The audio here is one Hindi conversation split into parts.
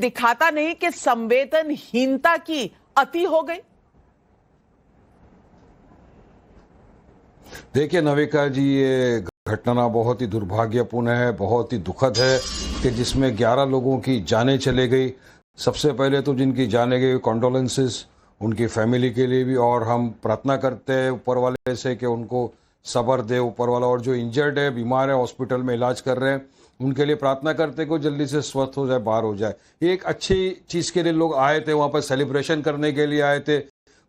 दिखाता नहीं कि संवेदनहीनता की अति हो गई? देखिए नविका जी, ये घटना बहुत ही दुर्भाग्यपूर्ण है, बहुत ही दुखद है कि जिसमें 11 लोगों की जानें चले गई। सबसे पहले तो जिनकी जानें गई, कॉन्डोलेंसेस उनकी फैमिली के लिए भी, और हम प्रार्थना करते हैं ऊपर वाले से कि उनको सब्र दे ऊपर वाला, और जो इंजर्ड है, बीमार है, हॉस्पिटल में इलाज कर रहे हैं, उनके लिए प्रार्थना करते हैं कि जल्दी से स्वस्थ हो जाए, बाहर हो जाए। ये एक अच्छी चीज़ के लिए लोग आए थे, वहाँ पर सेलिब्रेशन करने के लिए आए थे,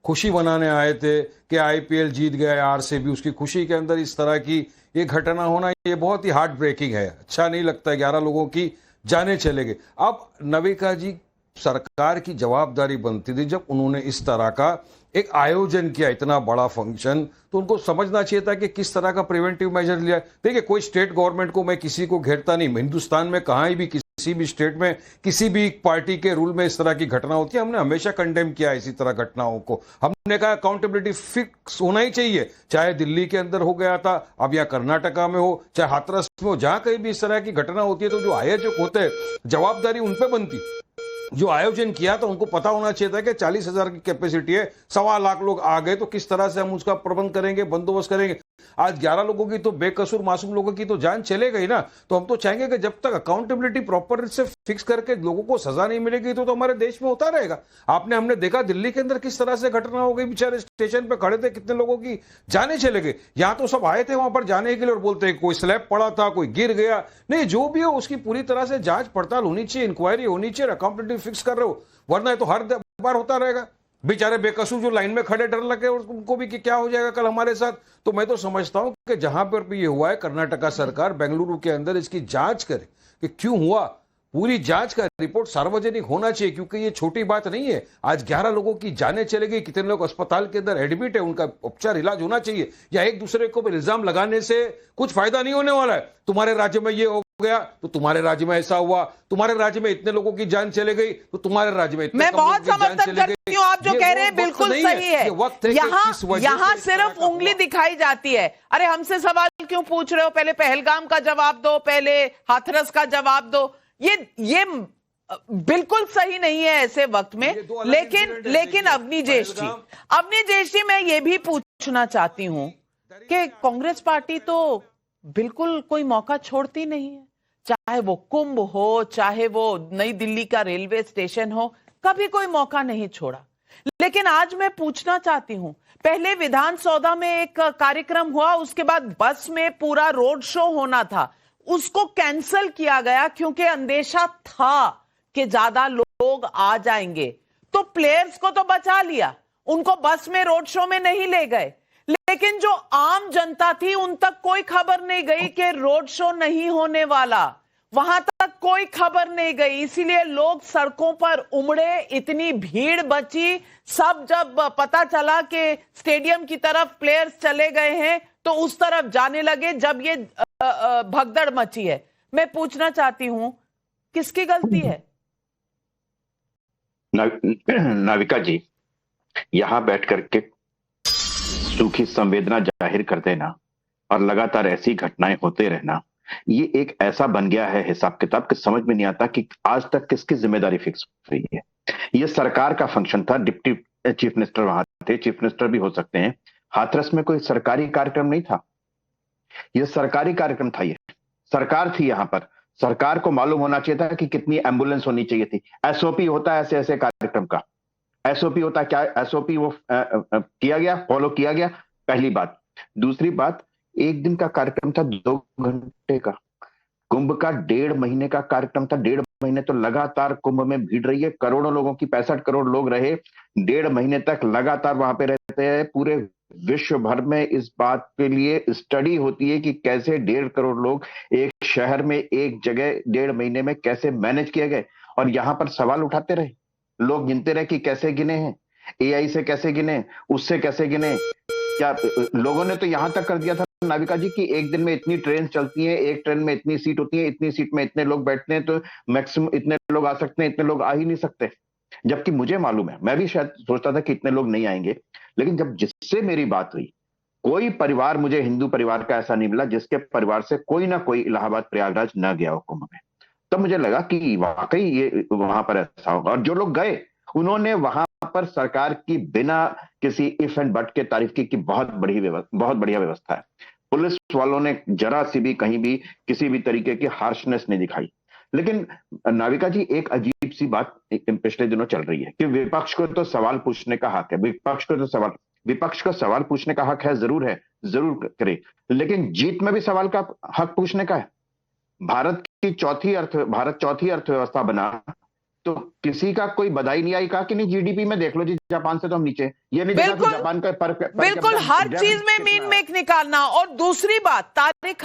खुशी मनाने आए थे कि आईपीएल जीत गए आरसीबी। उसकी खुशी के अंदर इस तरह की ये घटना होना, ये बहुत ही हार्ट ब्रेकिंग है, अच्छा नहीं लगता है। 11 लोगों की जाने चले गए। अब नविका जी, सरकार की जवाबदारी बनती थी, जब उन्होंने इस तरह का एक आयोजन किया, इतना बड़ा फंक्शन, तो उनको समझना चाहिए था कि किस तरह का प्रिवेंटिव मेजर लिया। देखिए, कोई स्टेट गवर्नमेंट को मैं किसी को घेरता नहीं, हिंदुस्तान में कहीं भी किसी भी स्टेट में किसी भी पार्टी के रूल में इस तरह की घटना होती है, हमने हमेशा कंडेम किया इसी तरह घटनाओं को। हमने कहा अकाउंटेबिलिटी फिक्स होना ही चाहिए, चाहे दिल्ली के अंदर हो गया था, अब या कर्नाटका में हो, चाहे हाथरस में हो, जहां कहीं भी इस तरह की घटना होती है तो जो आयोजक होते हैं जवाबदारी उन पर बनती। जो आयोजन किया था उनको पता होना चाहिए था कि 40,000 की कैपेसिटी है, 1.25 लाख लोग आ गए, तो किस तरह से हम उसका प्रबंध करेंगे, बंदोबस्त करेंगे। आज 11 लोगों की तो बेकसूर मासूम लोगों की तो जान चले गई ना। तो हम तो चाहेंगे कि जब तक अकाउंटेबिलिटी प्रॉपर से फिक्स करके लोगों को सजा नहीं मिलेगी तो हमारे देश में होता रहेगा। हमने देखा दिल्ली के अंदर किस तरह से घटना हो गई, बेचारे स्टेशन पे खड़े थे, कितने लोगों की जाने चले गए। यहाँ तो सब आए थे वहां पर जाने के लिए और बोलते हैं कोई स्लैब पड़ा था, कोई गिर गया। नहीं, जो भी हो उसकी पूरी तरह से जांच पड़ताल होनी चाहिए, इंक्वायरी होनी चाहिए, अकाउंटेबिलिटी फिक्स कर रहे हो, वरना तो हर बार होता रहेगा। बेचारे बेकसूर जो लाइन में खड़े, डर लगे उनको भी कि क्या हो जाएगा कल हमारे साथ। तो मैं तो समझता हूं कि जहां पर भी ये हुआ है, कर्नाटका सरकार बेंगलुरु के अंदर इसकी जांच करे कि क्यों हुआ, पूरी जांच का रिपोर्ट सार्वजनिक होना चाहिए, क्योंकि ये छोटी बात नहीं है। आज 11 लोगों की जानें चले गई, कितने लोग अस्पताल के अंदर एडमिट है, उनका उपचार इलाज होना चाहिए। या एक दूसरे को इल्जाम लगाने से कुछ फायदा नहीं होने वाला है। तुम्हारे राज्य में ये हो गया तो तुम्हारे राज्य में ऐसा हुआ, तुम्हारे राज्य में इतने लोगों की जान चले गई तो तुम्हारे राज्य में इतने मैं बहुत समर्थन करती हूँ, आप जो कह रहे हैं बिल्कुल सही है। यहाँ सिर्फ उंगली दिखाई जाती है। अरे हमसे सवाल क्यों पूछ रहे हो, पहले पहलगाम का जवाब दो, पहले हाथरस का जवाब दो। ये बिल्कुल सही नहीं है ऐसे वक्त में। लेकिन अवनीजेश जी, मैं ये भी पूछना चाहती हूं कि कांग्रेस पार्टी तो बिल्कुल कोई मौका छोड़ती नहीं है, चाहे वो कुंभ हो, चाहे वो नई दिल्ली का रेलवे स्टेशन हो, कभी कोई मौका नहीं छोड़ा। लेकिन आज मैं पूछना चाहती हूं, पहले विधान सौदा में एक कार्यक्रम हुआ, उसके बाद बस में पूरा रोड शो होना था, उसको कैंसिल किया गया क्योंकि अंदेशा था कि ज्यादा लोग आ जाएंगे। तो प्लेयर्स को तो बचा लिया, उनको बस में रोड शो में नहीं ले गए, लेकिन जो आम जनता थी उन तक कोई खबर नहीं गई कि रोड शो नहीं होने वाला, वहां तक कोई खबर नहीं गई। इसीलिए लोग सड़कों पर उमड़े, इतनी भीड़ बची। सब जब पता चला कि स्टेडियम की तरफ प्लेयर्स चले गए हैं तो उस तरफ जाने लगे, जब ये भगदड़ मची है। मैं पूछना चाहती हूं, किसकी गलती है? नाविका जी, यहां बैठ करके सूखी संवेदना जाहिर कर देना और लगातार ऐसी घटनाएं होते रहना, ये एक ऐसा बन गया है हिसाब किताब कि समझ में नहीं आता कि आज तक किसकी जिम्मेदारी फिक्स हुई है। ये सरकार का फंक्शन था, डिप्टी चीफ मिनिस्टर वहां थे, चीफ मिनिस्टर भी हो सकते हैं। हाथरस में कोई सरकारी कार्यक्रम नहीं था, यह सरकारी कार्यक्रम था। ये सरकार थी, यहां पर सरकार को मालूम होना चाहिए था कि कितनी एम्बुलेंस होनी चाहिए थी। एसओपी होता है ऐसे ऐसे कार्यक्रम का, एसओपी होता है, क्या एसओपी वो किया गया, फॉलो किया गया, पहली बात। दूसरी बात, एक दिन का कार्यक्रम था, 2 घंटे का। कुंभ का 1.5 महीने का कार्यक्रम था, 1.5 महीने तो लगातार कुंभ में भीड़ रही है, करोड़ों लोगों की, 65 करोड़ लोग रहे, 1.5 महीने तक लगातार वहां पे रहते हैं। पूरे विश्व भर में इस बात के लिए स्टडी होती है कि कैसे 1.5 करोड़ लोग एक शहर में एक जगह 1.5 महीने में कैसे मैनेज किए गए। और यहां पर सवाल उठाते रहे, लोग गिनते रहे कि कैसे गिने हैं, एआई से कैसे गिने, उससे कैसे गिने। क्या लोगों ने तो यहां तक कर दिया था नाविका जी कि एक दिन में इतनी ट्रेन चलती है, एक ट्रेन में इतनी सीट होती है, इतनी सीट में इतने लोग बैठते हैं, तो मैक्सिमम इतने लोग आ सकते हैं, इतने लोग आ ही नहीं सकते। जबकि मुझे मालूम है, मैं भी शायद सोचता था कि इतने लोग नहीं आएंगे, लेकिन जब जिससे मेरी बात हुई, कोई परिवार मुझे हिंदू परिवार का ऐसा नहीं मिला जिसके परिवार से कोई ना कोई इलाहाबाद प्रयागराज न गया हो कुंभ में। तब मुझे लगा कि वाकई ये वहां पर ऐसा होगा। और जो लोग गए उन्होंने वहां पर सरकार की बिना किसी इफ एंड बट के तारीफ की कि बहुत बढ़िया व्यवस्था है। पुलिस वालों ने जरा सी भी कहीं भी किसी भी तरीके की हार्शनेस नहीं दिखाई। लेकिन नाविका जी, एक अजीब सी बात पिछले दिनों चल रही है कि विपक्ष को तो सवाल पूछने का हक है, विपक्ष को सवाल पूछने का हक है, जरूर करे, लेकिन जीत में भी सवाल का हक पूछने का है। भारत चौथी अर्थव्यवस्था बना तो किसी का कोई बधाई नहीं आई, कहा कि नहीं जीडीपी में देख लो जी, जापान से तो हम नीचे। ये नहीं देखा कि जापान का बिल्कुल हर चीज में मीन मेक निकालना। और दूसरी बात, तारिक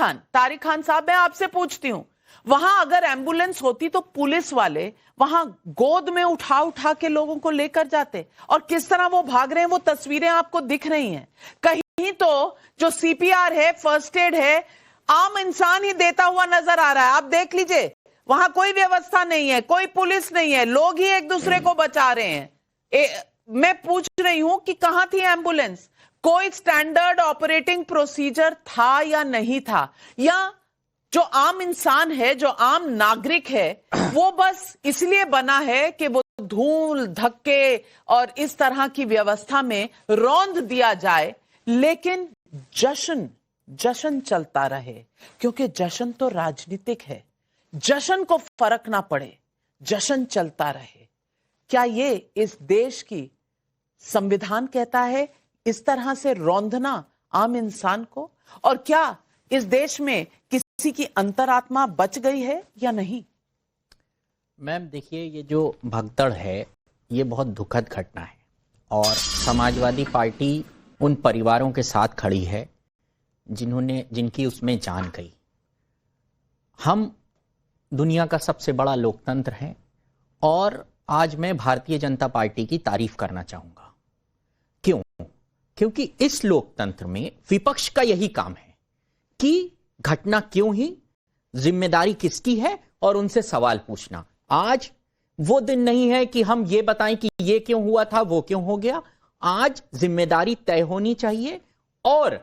खान साहब, मैं आपसे पूछती हूं, वहां अगर एम्बुलेंस होती तो पुलिस वाले वहां गोद में उठा के लोगों को लेकर जाते, और किस तरह वो भाग रहे हैं वो तस्वीरें आपको दिख रही हैं। कहीं तो जो सीपीआर है, फर्स्ट एड है, आम इंसान ही देता हुआ नजर आ रहा है। आप देख लीजिए, वहां कोई व्यवस्था नहीं है, कोई पुलिस नहीं है, लोग ही एक दूसरे को बचा रहे हैं। मैं पूछ रही हूं कि कहां थी एम्बुलेंस? कोई स्टैंडर्ड ऑपरेटिंग प्रोसीजर था या नहीं था? या जो आम इंसान है, जो आम नागरिक है, वो बस इसलिए बना है कि वो धूल धक्के और इस तरह की व्यवस्था में रौंद दिया जाए, लेकिन जश्न चलता रहे, क्योंकि जश्न तो राजनीतिक है, जश्न को फर्क ना पड़े, जश्न चलता रहे। क्या ये इस देश की संविधान कहता है इस तरह से रौंदना आम इंसान को? और क्या इस देश में किसी की अंतरात्मा बच गई है या नहीं? मैम देखिए, ये जो भगदड़ है ये बहुत दुखद घटना है, और समाजवादी पार्टी उन परिवारों के साथ खड़ी है जिनकी उसमें जान गई। हम दुनिया का सबसे बड़ा लोकतंत्र है, और आज मैं भारतीय जनता पार्टी की तारीफ करना चाहूंगा। क्यों? क्योंकि इस लोकतंत्र में विपक्ष का यही काम है कि घटना क्यों ही, जिम्मेदारी किसकी है, और उनसे सवाल पूछना। आज वो दिन नहीं है कि हम ये बताएं कि ये क्यों हुआ था, वो क्यों हो गया। आज जिम्मेदारी तय होनी चाहिए, और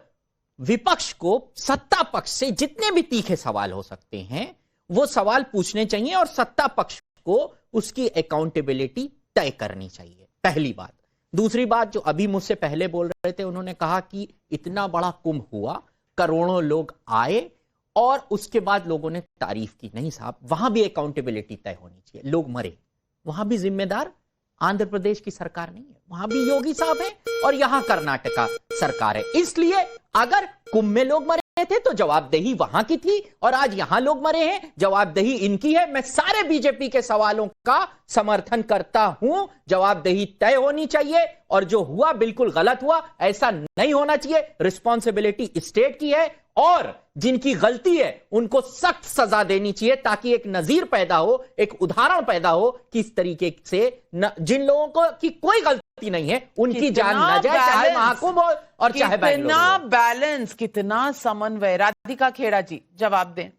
विपक्ष को सत्ता पक्ष से जितने भी तीखे सवाल हो सकते हैं वो सवाल पूछने चाहिए, और सत्ता पक्ष को उसकी अकाउंटेबिलिटी तय करनी चाहिए। पहली बात। दूसरी बात, जो अभी मुझसे पहले बोल रहे थे, उन्होंने कहा कि इतना बड़ा कुंभ हुआ, करोड़ों लोग आए, और उसके बाद लोगों ने तारीफ की। नहीं साहब, वहां भी अकाउंटेबिलिटी तय होनी चाहिए। लोग मरे, वहां भी जिम्मेदार आंध्र प्रदेश की सरकार नहीं है, वहां भी योगी साहब है, और यहां कर्नाटका सरकार है। इसलिए अगर कुंभ में लोग मरे थे तो जवाबदेही वहां की थी, और आज यहां लोग मरे हैं, जवाबदेही इनकी है। मैं सारे बीजेपी के सवालों का समर्थन करता हूं, जवाबदेही तय होनी चाहिए, और जो हुआ बिल्कुल गलत हुआ, ऐसा नहीं होना चाहिए। रिस्पॉन्सिबिलिटी स्टेट की है, और जिनकी गलती है उनको सख्त सजा देनी चाहिए, ताकि एक नजीर पैदा हो, एक उदाहरण पैदा हो कि इस तरीके से जिन लोगों को की कोई गलती नहीं है उनकी जान न जाए, चाहे महाकुंभ हो और चाहे बैंगलोर हो। कितना बैलेंस, कितना समन्वय। राधिका खेड़ा जी जवाब दें।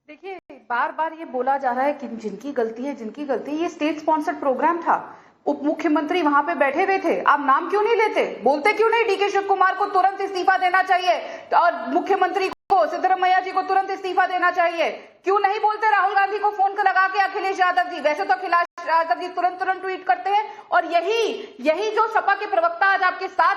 देखिए, बार बार ये बोला जा रहा है कि जिनकी गलती है, ये स्टेट स्पॉन्सर्ड प्रोग्राम था। उप मुख्यमंत्री वहां पे बैठे हुए थे, आप नाम क्यों नहीं लेते? बोलते क्यों नहीं डीके शिव कुमार को तुरंत इस्तीफा देना चाहिए, और मुख्यमंत्री को, सिद्धरमैया जी को तुरंत इस्तीफा देना चाहिए? क्यों नहीं बोलते राहुल गांधी को फोन कर लगा के अखिलेश यादव जी? वैसे तो अखिलेश यादव जी तुरंत ट्वीट करते हैं, और यही जो सपा के प्रवक्ता आज आपके साथ